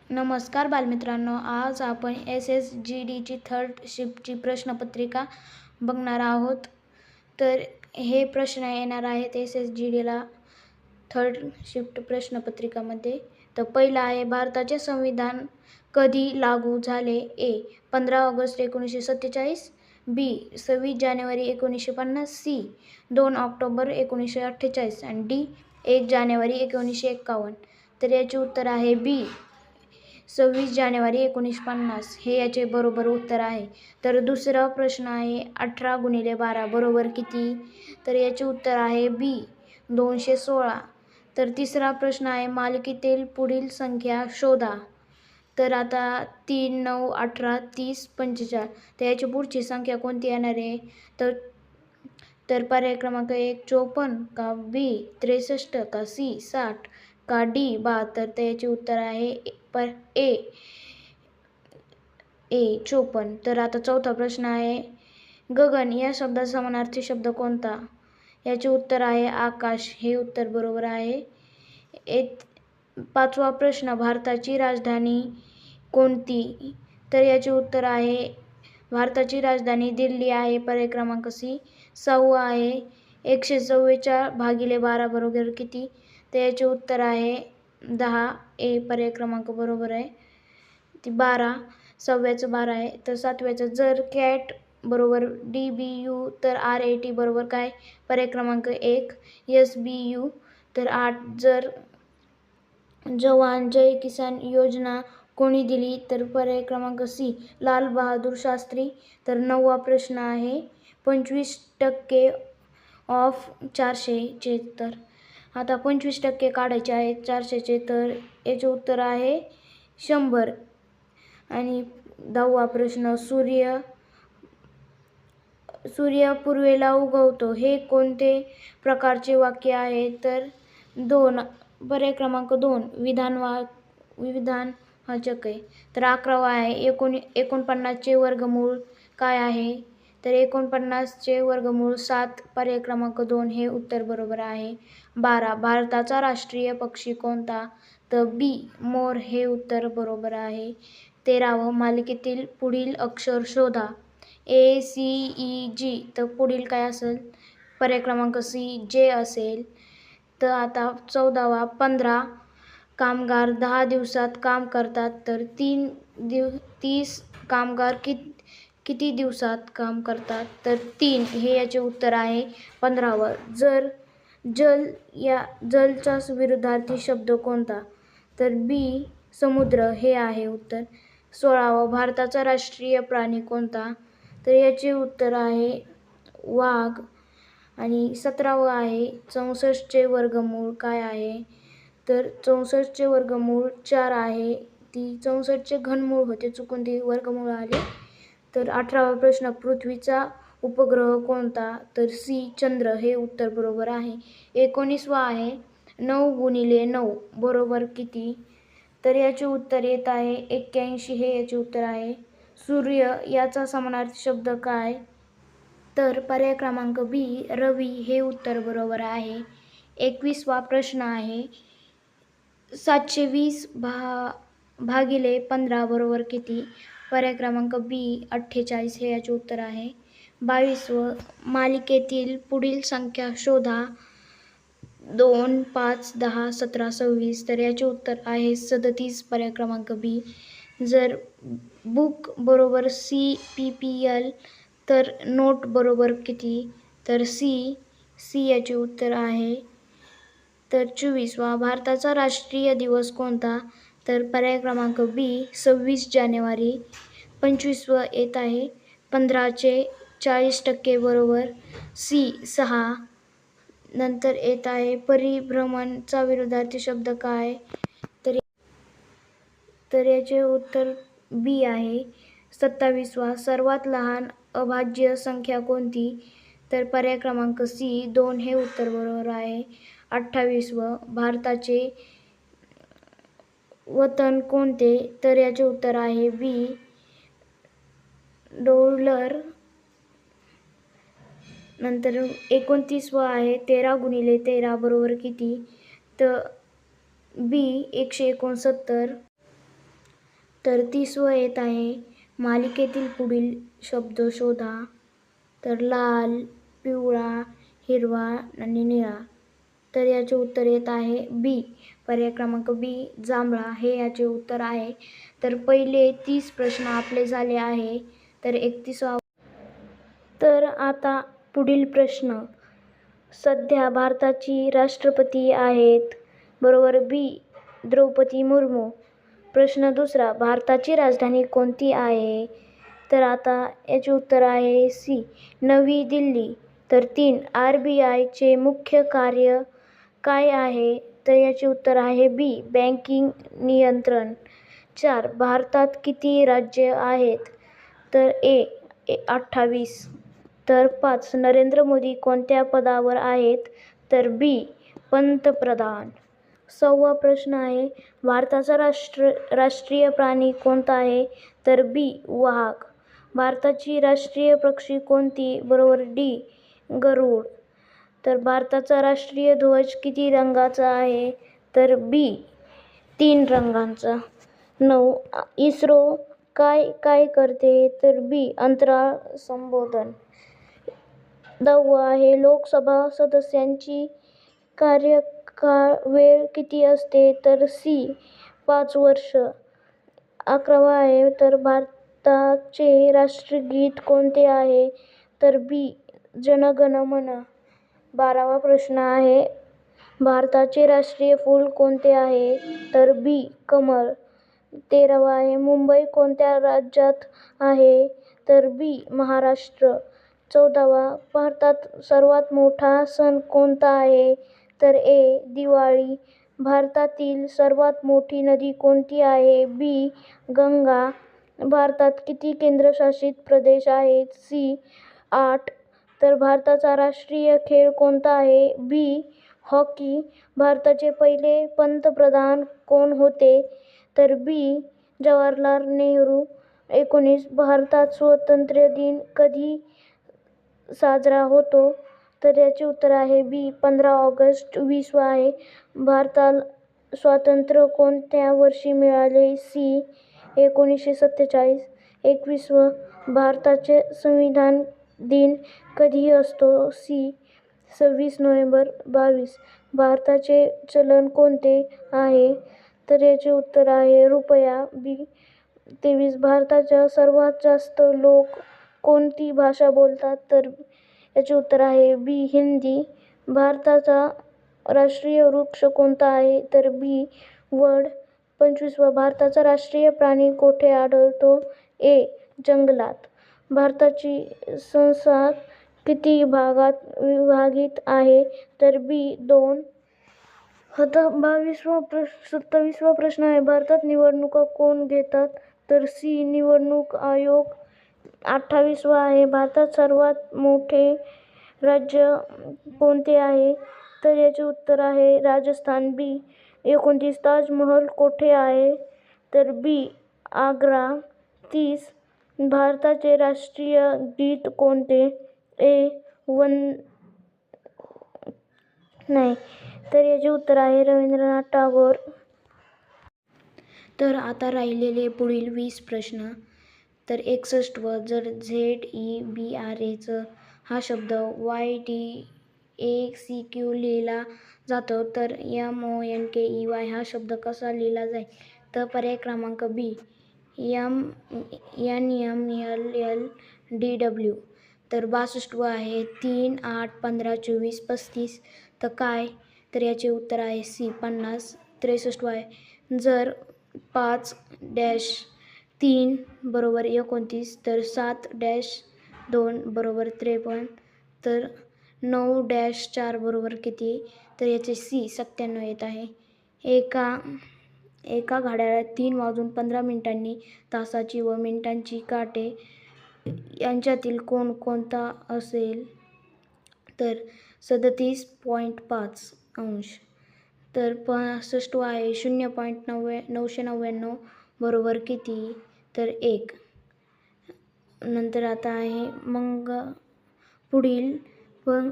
नमस्कार बालमित्रांनो, आज आपण SSGDची थर्ड शिफ्टची प्रश्नपत्रिका बघणार आहोत. तर हे प्रश्न येणार आहेत SSGDला थर्ड शिफ्ट प्रश्नपत्रिकामध्ये. तर पहिला आहे, भारताचे संविधान कधी लागू झाले? ए. 15 ऑगस्ट 1947, बी. 26 जानेवारी 1950, सी. 2 ऑक्टोबर 1948 आणि डी. 1 जानेवारी 1951. तर याचे उत्तर आहे बी. 26 जानेवारी 1950 हे याचे बरोबर उत्तर आहे. तर दुसरा प्रश्न आहे, 18 गुणिले 12 बरोबर किती? तर याचे उत्तर आहे बी. 216. तर तिसरा प्रश्न आहे, मालिकेतील पुढील संख्या शोधा. तर आता 3, 9, 18, 30, 45. तर याची पुढची संख्या कोणती येणार आहे? तर पर्याय क्रमांक 1 54, का बी 63, का सी 60, का डी 72. तर याचे उत्तर आहे ए 54. तर आता चौथा प्रश्न आहे, गगन या शब्दाचा समानार्थी शब्द कोणता? याचे उत्तर आहे आकाश. हे उत्तर बरोबर आहे. पाचवा प्रश्न, भारताची राजधानी कोणती? तर याचे उत्तर आहे भारताची राजधानी दिल्ली आहे. पर्याय क्रमांक सी. 6 आहे, 144 भागिले 12 बरोबर किती? तर याचे उत्तर आहे 10. ए पर्याय क्रमांक बरोबर आहे. ती 12, 6व्याचं 12 आहे. तर 7व्याचं, जर कॅट बरोबर DBU तर RAT बरोबर काय? पर्याय क्रमांक 1 SBU. तर 8, जर जवान जय किसान योजना कोणी दिली? तर पर्याय क्रमांक सी लाल बहादूर शास्त्री. तर 9वा प्रश्न आहे, 25% ऑफ 400चे. तर आता 25% काढायचे आहेत 400चे. तर याचे उत्तर आहे 100. आणि 10वा प्रश्न, सूर्य पूर्वेला उगवतो हे कोणते प्रकारचे वाक्य आहे? तर 2, पर्याय क्रमांक 2 विधानवाचक आहे. तर 11वा आहे, 49चे वर्गमूळ काय आहे? तर 49चे वर्गमूळ 7. पर्याय क्रमांक 2 हे उत्तर बरोबर आहे. 12, भारताचा राष्ट्रीय पक्षी कोणता? तर बी मोर हे उत्तर बरोबर आहे. 13वं, मालिकेतील पुढील अक्षर शोधा. ACEG. तर पुढील काय असेल? पर्याय क्रमांक सी जे असेल. तर आता 14वा, 15 कामगार 10 दिवसात काम करतात. तर 30 कामगार किती दिवसात काम करतात? तर 3 हे याचे उत्तर आहे 15वं. जलचा विरुद्धार्थी शब्द कोणता? तर बी समुद्र हे आहे उत्तर. 16वं, भारताचा राष्ट्रीय प्राणी कोणता? तर याचे उत्तर आहे वाघ. आणि 17वं आहे, 64चे वर्गमूळ काय आहे? तर 64चे वर्गमूळ 4 आहे. ती 64चे घनमूळ होते, चुकून ती वर्गमूळ आले. तर 18वा प्रश्न, पृथ्वीचा उपग्रह कोणता? तर सी चंद्र हे उत्तर बरोबर आहे. 19वा आहे, 9 गुणिले 9 बरोबर किती? तर याचे उत्तर येत आहे 81. हे याचे उत्तर आहे. सूर्य याचा समानार्थी शब्द काय? तर पर्याय क्रमांक बी रवी हे उत्तर बरोबर आहे. 21वा प्रश्न आहे, 720 भागिले 15 बरोबर किती? पर्याय क्रमांक बी 48 हे याचे उत्तर आहे. 22वं, मालिकेतील पुढील संख्या शोधा. 2, 5, 10, 17, 26. तर याचे उत्तर आहे 37. पर्याय क्रमांक बी. जर बुक बरोबर CPPL तर नोट बरोबर किती? तर सी याचे उत्तर आहे. तर 24वा, भारताचा राष्ट्रीय दिवस कोणता? तर पर्याय क्रमांक बी 26 जानेवारी. 25वं येत आहे, 15चे 40% बरोबर सी 6. नंतर येत आहे, परिभ्रमणचा विरुद्धार्थी शब्द काय? तर याचे उत्तर बी आहे. 27वा, सर्वात लहान अभाज्य संख्या कोणती? तर पर्याय क्रमांक सी 2 हे उत्तर बरोबर आहे. 28वं, भारताचे वतन कोणते? तर याचे उत्तर आहे बी डॉलर. नंतर 29वं आहे, 13 गुणिले 13 बरोबर किती? तर बी 169. तर 30वं येत आहे मालिकेतील पुढील शब्द शोधा. तर लाल, पिवळा, हिरवा आणि निळा. तर याचे उत्तर येत आहे बी. पर्याय क्रमांक बी जांभळा हे याचे उत्तर आहे. तर पहिले 30 प्रश्न आपले झाले आहे. तर 31वा. तर आता पुढील प्रश्न. सध्या भारताची राष्ट्रपती आहेत. बरोबर बी. द्रौपदी मुर्मू. प्रश्न दुसरा. भारताची राजधानी कोणती आहे? तर आता याचे उत्तर आहे सी. नवी दिल्ली. तर 3. RBIचे मुख्य कार्य काय आहे? तर याचे उत्तर आहे बी. बँकिंग नियंत्रण. 4. भारतात किती राज्ये आहेत? तर ए 28. तर 5. नरेंद्र मोदी कोणत्या पदावर आहेत? तर बी. पंतप्रधान. 6वा प्रश्न आहे. भारताचा राष्ट्रीय प्राणी कोणता आहे? तर बी. वाघ. भारताची राष्ट्रीय पक्षी कोणती? बरोबर डी. गरुड. तर भारताचा राष्ट्रीय ध्वज किती रंगाचा आहे? तर बी. 3 रंगांचा. 9. इस्रो काय करते? तर बी. अंतराळ संशोधन. 10वा आहे. लोकसभा सदस्यांची कार्यकाळ वेळ किती असते? तर सी. 5 वर्ष. 11वा आहे. तर भारताचे राष्ट्रगीत कोणते आहे? तर बी. जन गण मन. 12वा प्रश्न आहे. भारताचे राष्ट्रीय फूल कोणते आहे? तर बी. कमळ. 13वा आहे. मुंबई कोणत्या राज्यात आहे? तर बी. महाराष्ट्र. 14वा. भारतात सर्वात मोठा सण कोणता आहे? तर ए. दिवाळी. भारतातील सर्वात मोठी नदी कोणती आहे? बी. गंगा. भारतात किती केंद्रशासित प्रदेश आहेत? सी. 8. तर भारताचा राष्ट्रीय खेळ कोणता आहे? बी. हॉकी. भारताचे पहिले पंतप्रधान कोण होते? तर बी. जवाहरलाल नेहरू. 19. भारतात स्वातंत्र्य दिन कधी साजरा होतो? तर याचे उत्तर आहे बी. 15 ऑगस्ट. 20वा आहे. भारताला स्वातंत्र्य कोणत्या वर्षी मिळाले? सी. 1947. 21. भारताचे संविधान दिन कधी असतो? सी. 26 नोव्हेंबर. 22. भारताचे चलन कोणते आहे? तर याचे उत्तर आहे रुपया. बी. 23. भारताच्या सर्वात जास्त लोक कोणती भाषा बोलतात? तर याचे उत्तर आहे बी. हिंदी. भारताचा राष्ट्रीय वृक्ष कोणता आहे? तर बी. वड. 25. भारताचा राष्ट्रीय प्राणी कोठे आढळतो? ए. जंगलात. भारताची संसद किती भागात विभाजित आहे? तर बी. 2. आता 27वा प्रश्न आहे. भारतात निवडणुका कोण घेतात? तर सी. निवडणूक आयोग. 28वा आहे. भारतात सर्वात मोठे राज्य कोणते आहे? तर याचे उत्तर आहे राजस्थान. बी. 29. ताजमहल कोठे आहे? तर बी. आग्रा. 30. भारताचे राष्ट्रीय गीत कोणते? ए. तर याचे उत्तर आहे रवींद्रनाथ टागोर. तर आता राहिलेले पुढील 20 प्रश्न. तर 61. जर ZEBRA हा शब्द YDACQ लिहिला जातो तर MONKEY हा शब्द कसा लिहिला जाईल? तर पर्याय क्रमांक बी. NMLLDW. तर 62 आहे. 3, 8, 15, 24, 35. तर काय? तर याचे उत्तर आहे सी. 50. 63 आहे. जर 5-3 बरोबर 29 तर 7-2 बरोबर 53. तर 9-4 बरोबर किती? तर याचे सी. 97 येत आहे. एका घड्याळात 3:15 तासाची व मिनिटांची काटे यांच्यातील कोण कोणता असेल? तर 37.5 अंश. तर 65 आहे. 0.999 बरोबर किती? तर 1. नंतर आता आहे मग पुढील पण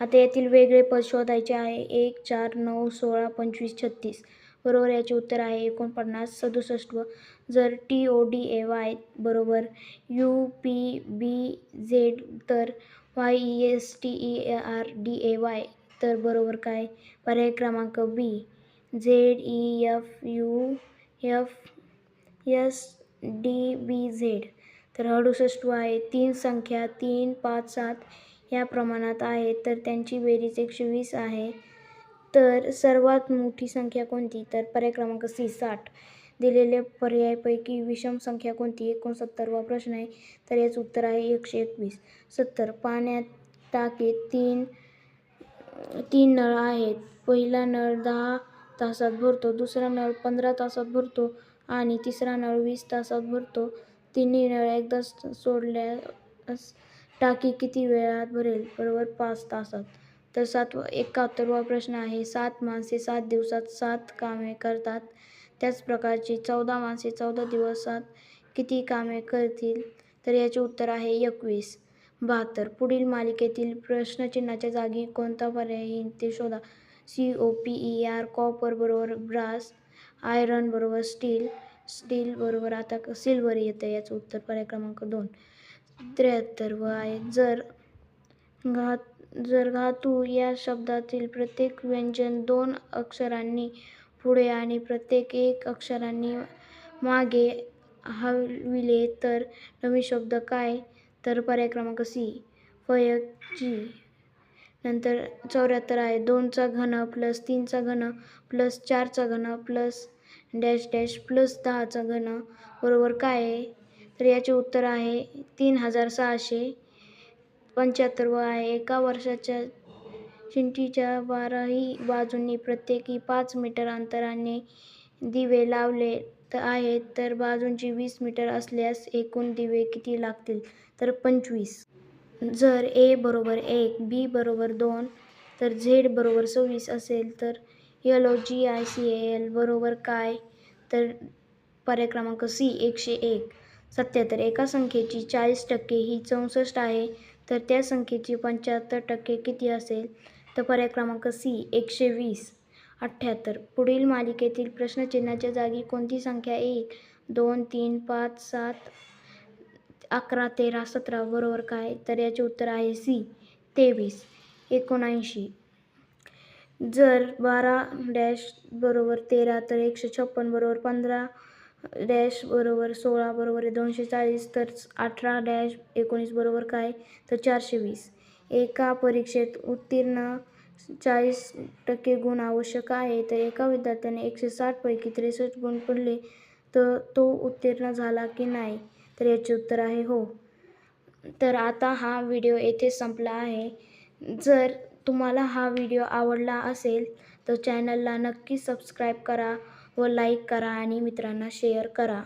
आता यातील वेगळे पद शोधायचे आहे. 1, 4, 9, 16, 25, 36. बरोबर याचे उत्तर आहे 49. 67 जर TODAY बरोबर UPBZ तर YESTERDAY तर बरोबर काय? पर्याय क्रमांक बी ZEFUFSDBZ. तर 68 आहे 3 संख्या 3, 5, 7 या प्रमाणात आहेत तर त्यांची बेरीज 120 आहे. तर सर्वात मोठी संख्या कोणती? तर पर्याय क्रमांक सी 60. दिलेल्या पर्यायापैकी विषम संख्या कोणती? 69वा प्रश्न आहे. तर याचं उत्तर आहे 121. 70 पाण्यात टाकीत तीन नळ आहेत. पहिला नळ 10 तासात भरतो, दुसरा नळ 15 तासात भरतो आणि तिसरा नळ 20 तासात भरतो. तिन्ही नळ एकदा सोडल्यास टाकी किती वेळात भरेल? बरोबर 5 तासात. तर 71वा प्रश्न आहे. 7 माणसे 7 दिवसात 7 कामे करतात. त्याच प्रकारची 14 माणसे 14 दिवसात किती कामे करतील? तर याचे उत्तर आहे 21. 72 पुढील मालिकेतील प्रश्नचिन्हाच्या जागी कोणता पर्याय येईल ते शोधा. COPER कॉपर बरोबर ब्रास, आयरन बरोबर स्टील बरोबर आता सिल्वर येतं. याचं उत्तर पर्याय क्रमांक 2. 73 आहे. जर धातू या शब्दातील प्रत्येक व्यंजन 2 अक्षरांनी पुढे आणि प्रत्येक 1 अक्षरांनी मागे हलविले तर नवीन शब्द काय? तर पर्याय क्रमांक सी फयची. नंतर 74 आहे. 2चा घन प्लस 3चा घन प्लस 4चा घन प्लस डॅश डॅश प्लस 10चा घन बरोबर काय आहे? तर याचे उत्तर आहे 3600. 75 आहे. एका वर्षाच्या चिमटीच्या 12ही बाजूंनी प्रत्येकी 5 मीटर अंतराने दिवे लावले आहेत तर बाजूंची 20 मीटर असल्यास एकूण दिवे किती लागतील? तर 25. जर A बरोबर 1, B बरोबर 2 तर Z बरोबर 26 असेल तर LOGICAL बरोबर काय? तर पर्याय क्रमांक सी 101. 77 एका संख्येची 40% ही 64 आहे तर त्या संख्येची 75% किती असेल? तर पर्याय क्रमांक सी 120. 78 पुढील मालिकेतील प्रश्नचिन्हाच्या जागी कोणती संख्या येईल? 2, 3, 5, 7, 11, 13, 17 बरोबर काय? तर याचे उत्तर आहे सी 23. 79 जर 12 डॅश बरोबर 13 तर 156 बरोबर 15 डॅश बरोबर 16 बरोबर 240 तर 18 डॅश 19 बरोबर काय? तर 420. एका परीक्षेत उत्तीर्ण 40% गुण आवश्यक आहे तर एका विद्यार्थ्याने 160 पैकी 63 गुण पडले तर तो उत्तीर्ण झाला की नाही? तर याचे उत्तर आहे हो. तर आता हा व्हिडिओ येथे संपला आहे. जर तुम्हाला हा व्हिडिओ आवडला असेल तर चॅनलला नक्की सबस्क्राईब करा व लाईक करा आणि मित्रांना शेअर करा.